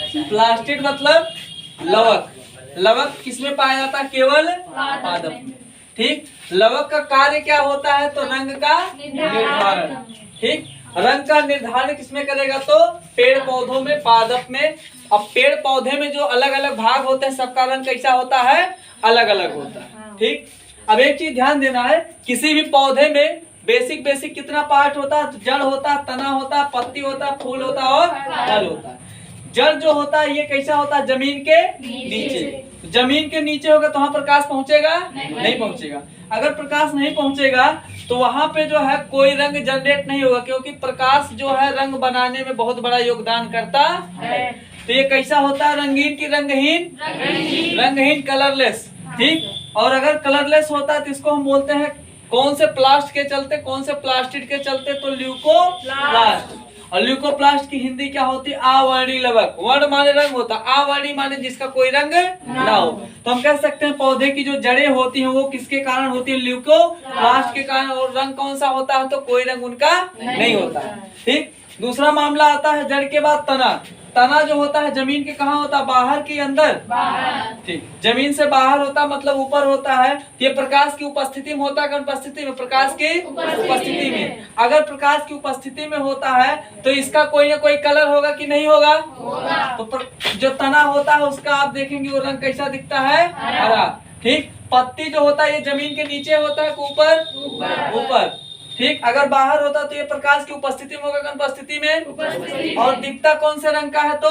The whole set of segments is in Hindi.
प्लास्टिड मतलब लवक। लवक किसमें पाया जाता है? केवल पादप में। ठीक, लवक का कार्य क्या होता है? तो रंग का निर्धारण। ठीक, रंग का निर्धारण किसमें करेगा? तो पेड़ पौधों में, पादप में। अब पेड़ पौधे में जो अलग अलग भाग होते हैं सबका रंग कैसा होता है? अलग अलग होता है। ठीक, अब एक चीज ध्यान देना है, किसी भी पौधे में बेसिक कितना पार्ट होता है? जड़ होता है, तना होता है, पत्ती होता है, फूल होता है और फल होता है। जड़ जो होता है ये कैसा होता है? जमीन के नीचे। जमीन के नीचे होगा तो वहां प्रकाश पहुंचेगा? नहीं पहुंचेगा। अगर प्रकाश नहीं पहुंचेगा तो वहां पे जो है कोई रंग जनरेट नहीं होगा, क्योंकि प्रकाश जो है रंग बनाने में बहुत बड़ा योगदान करता है। तो ये कैसा होता है? रंगीन की रंगहीन? रंगहीन, कलरलेस। ठीक, और अगर कलरलेस होता है तो इसको हम बोलते हैं कौन से प्लास्ट के चलते? कौन से प्लास्टिड के चलते? तो ल्यूकोप्लास्ट। और ल्यूकोप्लास्ट की हिंदी क्या होती है? आवर्णी लवक। वर्ण माने रंग होता, आवर्णी माने जिसका कोई रंग ना हो। तो हम कह सकते हैं पौधे की जो जड़ें होती हैं वो किसके कारण होती है? ल्यूकोप्लास्ट के कारण। और रंग कौन सा होता है? तो कोई रंग उनका नहीं होता है। ठीक, दूसरा मामला आता है जड़ के बाद तना। तना जो होता है जमीन के कहाँ होता है? बाहर के अंदर? ठीक, जमीन से बाहर होता मतलब ऊपर होता है। ये प्रकाश की उपस्थिति में होता है, अनुपस्थिति में? प्रकाश की उपस्थिति में। अगर प्रकाश की उपस्थिति में होता है तो इसका कोई ना कोई कलर होगा कि नहीं होगा? तो जो तना होता है उसका आप देखेंगे वो रंग कैसा दिखता है? हरा। ठीक, पत्ती जो होता है ये जमीन के नीचे होता है ऊपर? ऊपर। ठीक, अगर बाहर होता तो ये प्रकाश की उपस्थिति में होगा, अनुपस्थिति में? और दिखता कौन से रंग का है? तो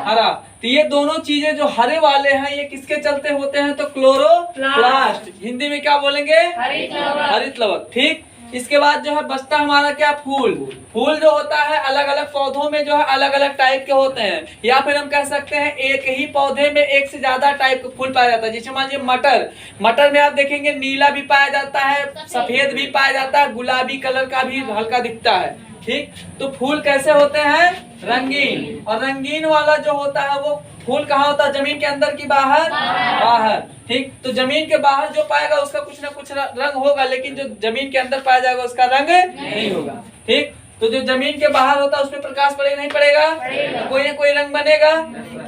हरा। तो ये दोनों चीजें जो हरे वाले हैं ये किसके चलते होते हैं? तो क्लोरोप्लास्ट। हिंदी में क्या बोलेंगे? हरित लवक। ठीक, इसके बाद जो है बचता हमारा क्या? फूल। फूल जो होता है अलग अलग पौधों में जो है अलग अलग टाइप के होते हैं, या फिर हम कह सकते हैं एक ही पौधे में एक से ज्यादा टाइप का फूल पाया जाता है। जैसे मान लीजिए मटर। मटर में आप देखेंगे नीला भी पाया जाता है, सफेद भी पाया जाता है, गुलाबी कलर का भी हल्का दिखता है। ठीक, तो फूल कैसे होते हैं? रंगीन। और रंगीन वाला जो होता है वो फूल कहाँ होता है? जमीन के अंदर की बाहर? बाहर। ठीक, तो जमीन के बाहर जो पाएगा उसका कुछ ना कुछ रंग होगा, लेकिन जो जमीन के अंदर पाया जाएगा उसका रंग नहीं होगा। ठीक, तो जो जमीन के बाहर होता है उसमें प्रकाश पड़ेगा नहीं पड़ेगा? कोई ना कोई रंग बनेगा।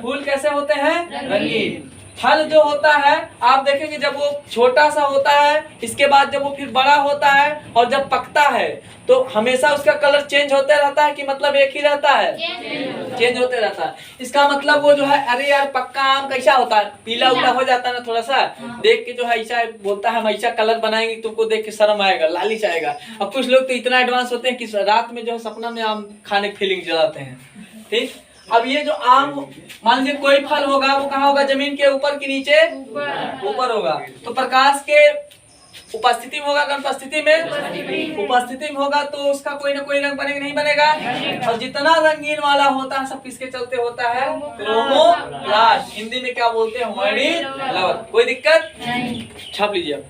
फूल कैसे होते हैं? रंगीन। फल जो होता है आप देखेंगे जब वो छोटा सा होता है, इसके बाद जब वो फिर बड़ा होता है और जब पकता है तो हमेशा उसका कलर चेंज होते रहता है कि मतलब एक ही रहता है? चेंज होते रहता है। इसका मतलब वो जो है, अरे यार पक्का आम कैसा होता है? पीला उला हो जाता है ना थोड़ा सा, देख के जो है ऐसा बोलता है हम ऐसा कलर बनाएंगे तुमको देख के शर्म आएगा, लालिच आएगा। अब कुछ लोग तो इतना एडवांस होते हैं कि रात में जो है सपना में आम खाने की फीलिंग जलाते हैं। ठीक, अब ये जो आम मान लीजिए कोई फल होगा वो कहाँ होगा? जमीन के ऊपर कि नीचे? ऊपर होगा। तो प्रकाश के उपस्थिति में होगा, अनुपस्थिति में? उपस्थिति में होगा तो उसका कोई ना कोई रंग बनेगा नहीं बनेगा? और जितना रंगीन वाला होता है सब किसके चलते होता है? क्रोमोप्लास्ट। हिंदी में क्या बोलते हैं? वर्णी लवक। कोई दिक्कत? छाप लीजिए आप।